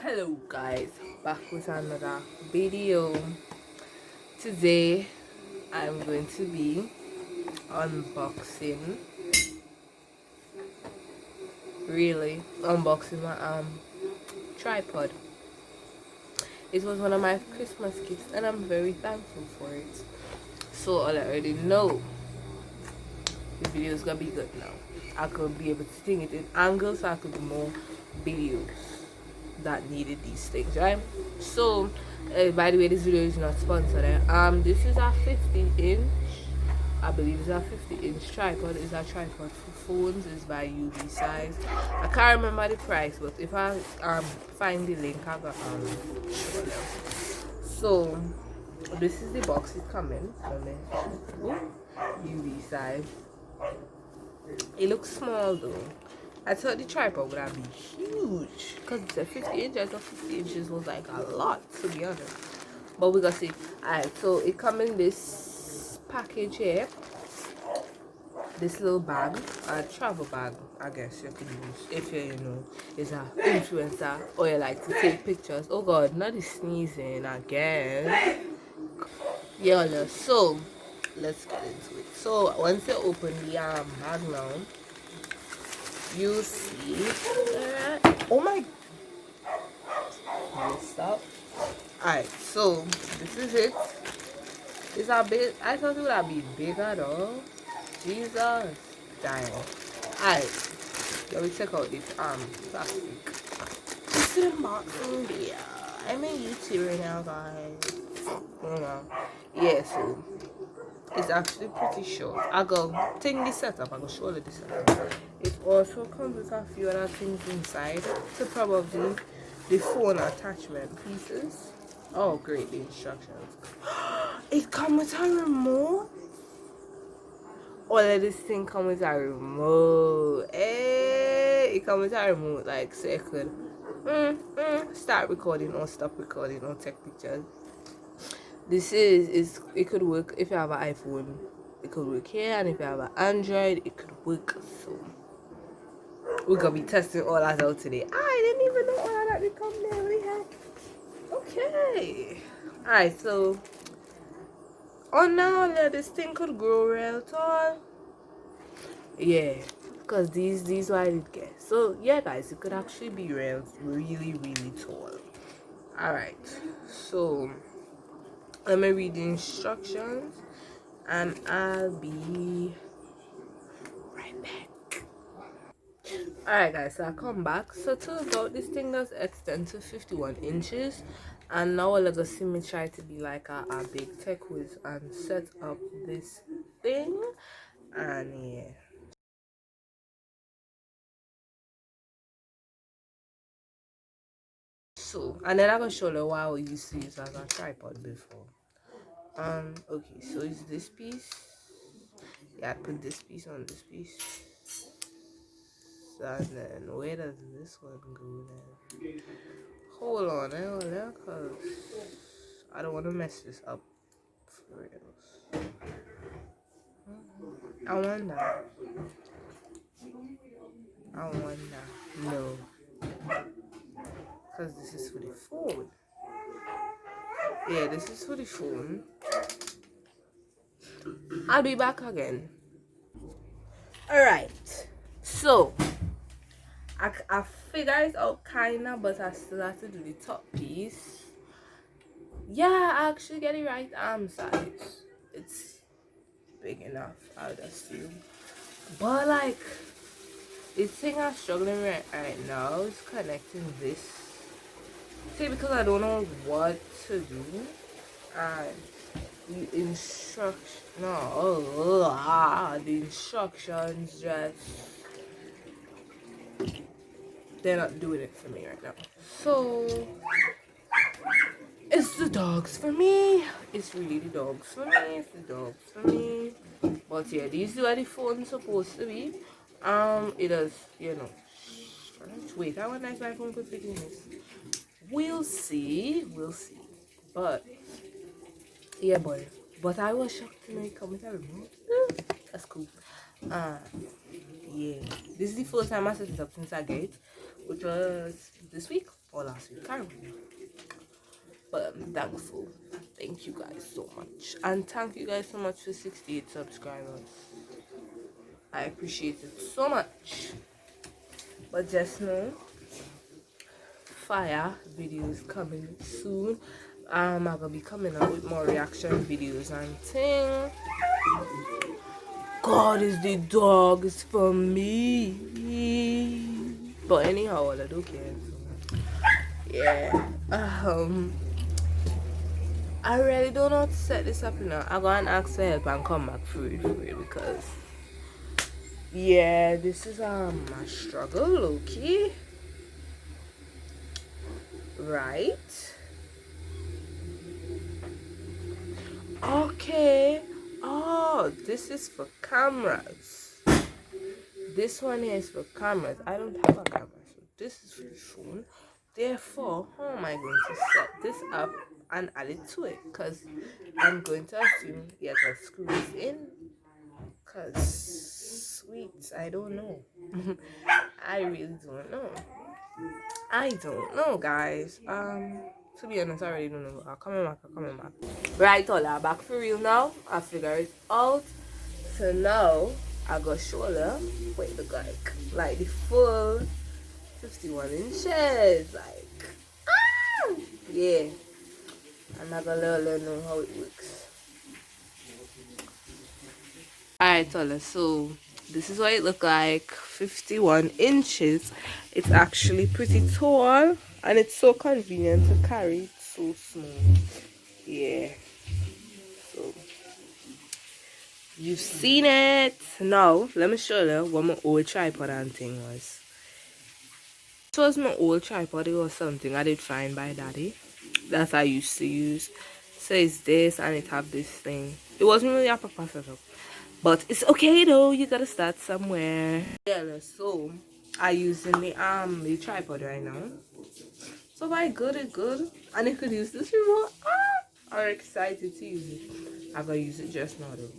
Hello guys, back with another video. Today I'm going to be unboxing unboxing my tripod. It was one of my Christmas gifts and I'm very thankful for it. So I already know the video is gonna be good now. I could be able to sing it in angles so I could do more videos that needed these things, right? So by the way, this video is not sponsored. This is a 50-inch, I believe it's a 50-inch tripod. It's a tripod for phones. It's by UBeesize. I can't remember the price, but if I find the link, I'll show them. So this is the box it comes in. UBeesize. It looks small though. I thought the tripod would have been huge because it's a 50 inch. I thought 50 inches was like a lot, to be honest. But we gotta see. Alright, so it comes in this package here. This little bag, a travel bag, I guess you could use if you know is an influencer or you like to take pictures. Oh god, not the sneezing again. Yeah, so let's get into it. So once you open the bag now, you see oh my, stop. Alright, so this is it. It's a bit, I thought it would have been bigger though. Jesus dying. Alright, let me check out this plastic. This is the boxing video. I'm a YouTuber now, guys. You know. Yeah, so it's actually pretty short. I go take this setup. I go show you this setup. It also comes with a few other things inside. So probably the phone attachment pieces. Oh great, the instructions. It comes with a remote. All of this thing comes with a remote. Hey, it comes with a remote, like so you could start recording or stop recording or take pictures. This is it could work if you have an iPhone. It could work here, and if you have an Android, it could work. So we're gonna be testing all that out today. I didn't even know all that would come there. What the heck? Okay. Alright, so on now this thing could grow real tall. Yeah, because these what I did get. So yeah guys, it could actually be really tall. Alright, so let me read the instructions and I'll be right back. Alright guys, so I come back. So turns out this thing does extend to 51 inches, and now I'll gonna see me try to be like a big tech whiz and set up this thing. And yeah, so and then I'm gonna show you why I used to use as a tripod before. Okay, so it's this piece. Yeah, I put this piece on this piece. And then where does this one go then? Hold on, cause I don't want to mess this up for real. I wonder. No, cause this is for the phone. Yeah, this is for the phone. I'll be back again. Alright, so I figured it out kinda, but I still have to do the top piece. Yeah, I actually get it right size. It's big enough, I would assume. But like the thing I'm struggling with right now is connecting this. See, because I don't know what to do. And the instructions just, they're not doing it for me right now. So it's the dogs for me. It's really the dogs for me. It's the dogs for me. But yeah, these are the phone's supposed to be. It does, you know. Wait, I wonder if my phone could fit in this. We'll see. But yeah, boy. But I was shocked to know it come with a remote. That's cool. Yeah. This is the first time I set it up since I get it, which was this week. or last week, I can't remember. But I'm thankful. Thank you guys so much. And thank you guys so much for 68 subscribers. I appreciate it so much. But just know, fire videos coming soon. I'm gonna be coming out with more reaction videos and things. God is the dog is for me. But anyhow, I don't care. So, yeah. I really don't know how to set this up now. I'm gonna ask for help and come back for it because yeah, this is a struggle, okay? Right? Okay. Oh, this is for cameras. This one here is for cameras. I don't have a camera, so this is for the phone. Therefore, how am I going to set this up and add it to it? Because I'm going to assume you can screw this in. Because, sweet, I don't know. I really don't know. I don't know, guys. To be honest, I really don't know. I'm coming back. Right, all I'm back for real now. I figure it out. So now I got shoulder. Wait, look like the full 51 inches. Like, ah, yeah. And I gotta let know how it works. Alright, Tola, so this is what it look like. 51 inches. It's actually pretty tall and it's so convenient to carry. It's so small. Yeah. So you've seen it. Now let me show you what my old tripod and thing was. This was my old tripod. It was something I did find by daddy that I used to use. So it's this and it have this thing. It wasn't really a proper setup. But it's okay though, you gotta start somewhere. Yeah, so I using the tripod right now. So by good it's good. And I could use this remote. I'm excited to use it. I'm gonna use it just now though.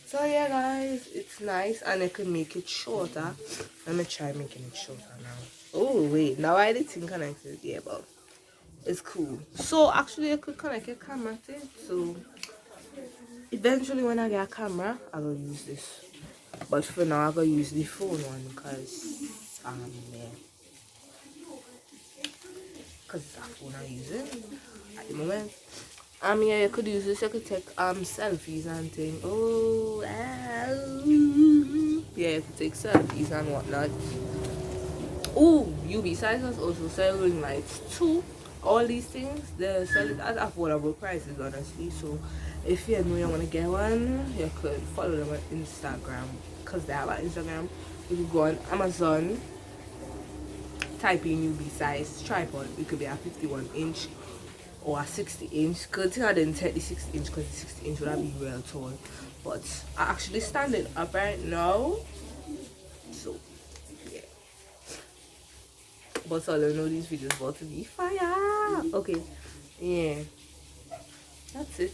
So yeah guys, it's nice and I could make it shorter. Let me try making it shorter now. Oh wait, now I did think connected, yeah, but it's cool. So actually I could connect a camera to it. So eventually when I get a camera, I will use this. But for now I gotta use the phone one because yeah. Cause it's a phone I'm using at the moment. Yeah, you could use this, you could take selfies and things. Oh yeah, you could take selfies and whatnot. Oh, UBeesize was also selling lights too. All these things they sell it at affordable prices honestly. So if you know you want to get one, you could follow them on Instagram because they have an Instagram. You could go on Amazon, type in UBeesize tripod. It could be a 51 inch or a 60 inch. Good thing I didn't take the 60 inch because the 60 inch would have been real tall. But I actually standing up right now. So yeah. But all I know these videos about to be fire. Okay. Yeah. That's it.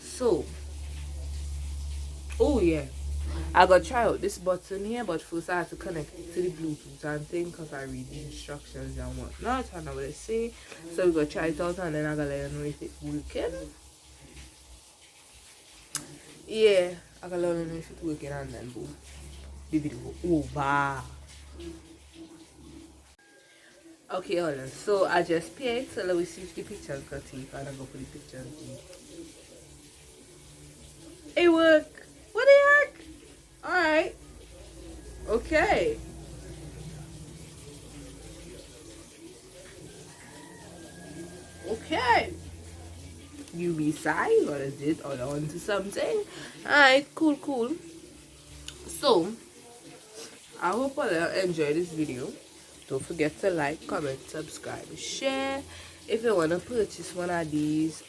So oh yeah. I gotta try out this button here, but first I have to connect it to the Bluetooth and thing because I read the instructions and whatnot. I know what they say. So we gotta try it out and then I gotta let you know if it's working. Yeah, I gotta let you know if it's working and then boom. The video over. Okay, hold on. So I just picked, so let me see if the pictures got it and I go for the pictures. It worked. What the heck? Alright. Okay. Okay. UBeesize, what is it? Or on to something. Alright, cool. So I hope all enjoy this video. Don't forget to like, comment, subscribe, share. If you wanna purchase one of these,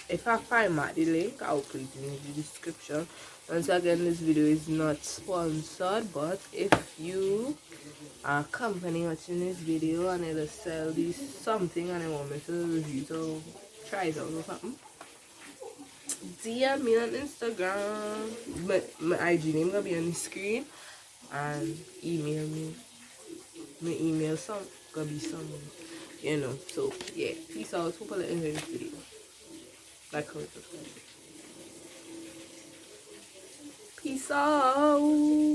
if I find the link, I'll put it in the description. Once again, this video is not sponsored, but if you are a company watching this video and it'll sell this something and they want me to review it or try it out or something, DM me on Instagram. My IG name gonna be on the screen. and email me. My email some gonna be some, you know. So yeah, peace out. Hope you enjoy this video. Like, comment, subscribe. Peace out.